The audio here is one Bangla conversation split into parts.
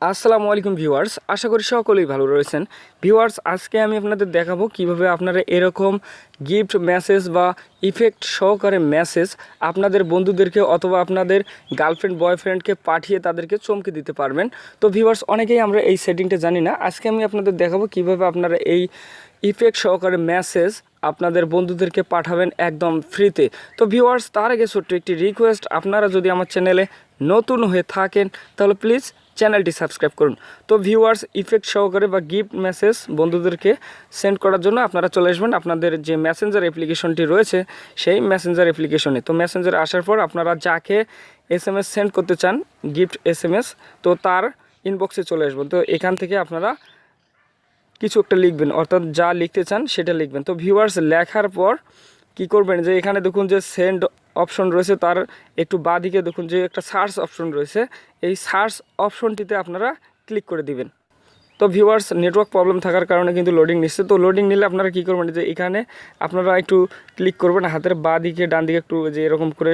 আসসালামু আলাইকুম ভিউয়ার্স, আশা করি সকলেই ভালো রয়েছেন। ভিউয়ার্স, আজকে আমি আপনাদের দেখাবো কিভাবে আপনারা এরকম গিফট মেসেজ বা ইফেক্ট সহকারে মেসেজ আপনাদের বন্ধুদেরকে অথবা আপনাদের গার্লফ্রেন্ড বয়ফ্রেন্ডকে পাঠিয়ে তাদেরকে চমকে দিতে পারবেন। তো ভিউয়ার্স, অনেকেই আমরা এই সেটিংটা জানি না। আজকে আমি আপনাদের দেখাবো কিভাবে আপনারা এই ইফেক্ট সহকারে মেসেজ আপনাদের বন্ধুদেরকে পাঠাবেন একদম ফ্রিতে। তো ভিউয়ার্স, তার আগে ছোট্ট একটি রিকোয়েস্ট, আপনারা যদি আমার চ্যানেলে নতুন হয়ে থাকেন তাহলে প্লিজ চ্যানেলটি সাবস্ক্রাইব করুন। তো ভিউয়ার্স, ইফেক্ট সহকারে বা গিফট মেসেজ বন্ধুদেরকে সেন্ড করার জন্য আপনারা চলে আসবেন আপনাদের যে মেসেঞ্জার অ্যাপ্লিকেশনটি রয়েছে সেই মেসেঞ্জার অ্যাপ্লিকেশনে। তো মেসেঞ্জারে আসার পর আপনারা যাকে এসএমএস সেন্ড করতে চান, গিফট এসএমএস, তো তার ইনবক্সে চলে আসবেন। তো এখান থেকে আপনারা কিছু একটা লিখবেন, অর্থাৎ যা লিখতে চান সেটা লিখবেন। তো ভিউয়ার্স, লেখার পর কি করবেন, যে এখানে দেখুন যে সেন্ড অপশন রয়েছে, তার একটু বাঁদিকে দেখুন যে একটা সার্চ অপশন রয়েছে, এই সার্চ অপশনটিতে আপনারা ক্লিক করে দিবেন। তো ভিউয়ার্স, নেটওয়ার্ক প্রবলেম থাকার কারণে কিন্তু লোডিং নিচ্ছে। তো লোডিং নিলে আপনারা কী করবেন, যে এখানে আপনারা একটু ক্লিক করবেন, হাতের বাঁদিকে ডান দিকে একটু যে এরকম করে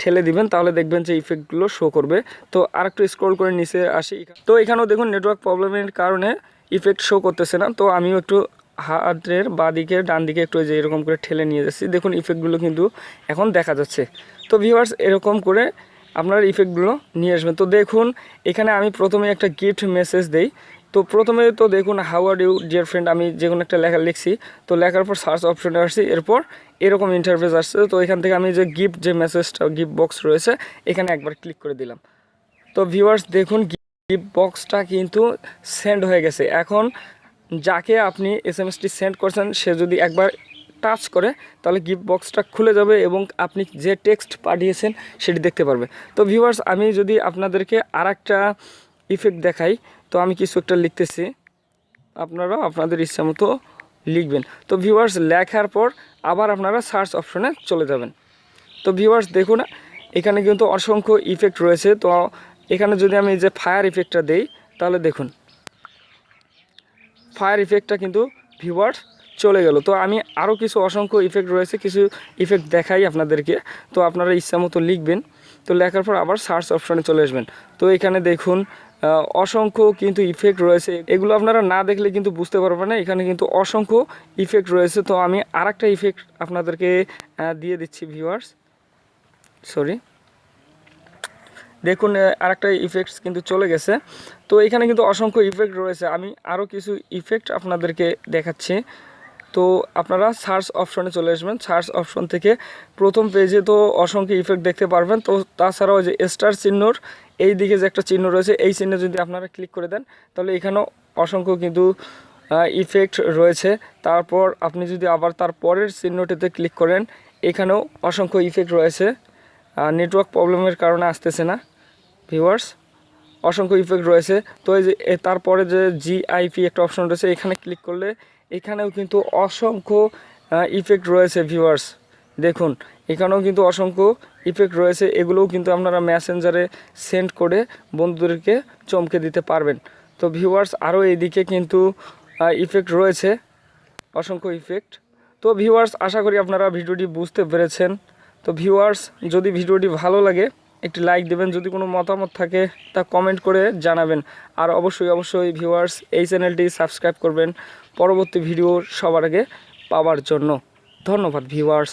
ঠেলে দিবেন, তাহলে দেখবেন যে ইফেক্টগুলো শো করবে। তো আর একটু স্ক্রল করে নিচে আসি। তো এখানেও দেখুন নেটওয়ার্ক প্রবলেমের কারণে ইফেক্ট শো করতেছে না। তো আমিও একটু হাতের বাঁদিকে ডান দিকে একটু যে এরকম করে ঠেলে নিয়ে যাচ্ছি, দেখুন ইফেক্টগুলো কিন্তু এখন দেখা যাচ্ছে। তো ভিউয়ার্স, এরকম করে আপনার ইফেক্টগুলো নিয়ে আসবেন। তো দেখুন এখানে আমি প্রথমে একটা গিফট মেসেজ দেই। তো প্রথমে তো দেখুন how are you dear friend, আমি যে কোনো একটা লেখা লিখছি। তো লেখার পর সার্চ অপশনে আসছি, এরপর এরকম ইন্টারফেস আসছে। তো এখান থেকে আমি যে গিফট যে মেসেজটা গিফট বক্স রয়েছে এখানে একবার ক্লিক করে দিলাম। তো ভিউয়ার্স, দেখুন গিফট বক্সটা কিন্তু সেন্ড হয়ে গেছে। এখন যাকে আপনি এসএমএসটি সেন্ড করছেন সে যদি একবার টাচ করে তাহলে গিফট বক্সটা খুলে যাবে এবং আপনি যে টেক্সট পাঠিয়েছেন সেটি দেখতে পারবে। তো ভিউয়ার্স, আমি যদি আপনাদেরকে আর একটা ইফেক্ট দেখাই, তো আমি কিছু একটা লিখতেছি, আপনারা আপনাদের ইচ্ছা মতো লিখবেন। তো ভিউয়ার্স, লেখার পর আবার আপনারা সার্চ অপশনে চলে যাবেন। তো ভিউয়ার্স, দেখুন এখানে কিন্তু অসংখ্য ইফেক্ট রয়েছে। তো এখানে যদি আমি যে ফায়ার ইফেক্টটা দেই তাহলে দেখুন ফায়ার ইফেক্টটা কিন্তু ভিউয়ার্স চলে গেল। তো আমি আরও কিছু অসংখ্য ইফেক্ট রয়েছে, কিছু ইফেক্ট দেখাই আপনাদেরকে। তো আপনারা ইচ্ছা মতো লিখবেন। তো লেখার পর আবার সার্চ অপশনে চলে আসবেন। তো এখানে দেখুন অসংখ্য কিন্তু ইফেক্ট রয়েছে, এগুলো আপনারা না দেখলে কিন্তু বুঝতে পারবেন না। এখানে কিন্তু অসংখ্য ইফেক্ট রয়েছে। তো আমি আরেকটা ইফেক্ট আপনাদেরকে দিয়ে দিচ্ছি ভিউয়ার্স, সরি, দেখুন আরেকটা ইফেক্টস কিন্তু চলে গেছে। তো এখানে কিন্তু অসংখ্য ইফেক্ট রয়েছে, আমি আরও কিছু ইফেক্ট আপনাদেরকে দেখাচ্ছি। তো আপনারা সার্চ অপশনে চলে আসবেন। সার্চ অপশন থেকে প্রথম পেজে তো অসংখ্য ইফেক্ট দেখতে পারবেন। তো তাছাড়াও যে স্টার চিহ্নর এই দিকে যে একটা চিহ্ন রয়েছে, এই চিহ্নে যদি আপনারা ক্লিক করে দেন তাহলে এখানেও অসংখ্য কিন্তু ইফেক্ট রয়েছে। তারপর আপনি যদি আবার তার পরের চিহ্নটিতে ক্লিক করেন, এখানেও অসংখ্য ইফেক্ট রয়েছে। নেটওয়ার্ক প্রবলেমের কারণে আসতেছে না ভিউয়ার্স, অসংখ্য ইফেক্ট রয়েছে। তো এই যে তারপরে যে জিআইপি একটা অপশন রয়েছে, এখানে ক্লিক করলে এখানেও কিন্তু অসংখ্য ইফেক্ট রয়েছে ভিউয়ার্স। দেখুন এখানেও কিন্তু অসংখ্য ইফেক্ট রয়েছে, এগুলোও কিন্তু আপনারা মেসেঞ্জারে সেন্ড করে বন্ধুদেরকে চমকে দিতে পারবেন। তো ভিউয়ার্স, আরও এইদিকে কিন্তু ইফেক্ট রয়েছে, অসংখ্য ইফেক্ট। তো ভিউয়ার্স, আশা করি আপনারা ভিডিওটি বুঝতে পেরেছেন। তো ভিউয়ার্স, যদি ভিডিওটি ভালো লাগে একটি লাইক দেবেন, যদি কোনো মতামত থাকে তা কমেন্ট করে জানাবেন। আর অবশ্যই ভিউয়ার্স, এই চ্যানেলটি সাবস্ক্রাইব করবেন পরবর্তী ভিডিও সবার আগে পাওয়ার জন্য। ধন্যবাদ ভিউয়ার্স।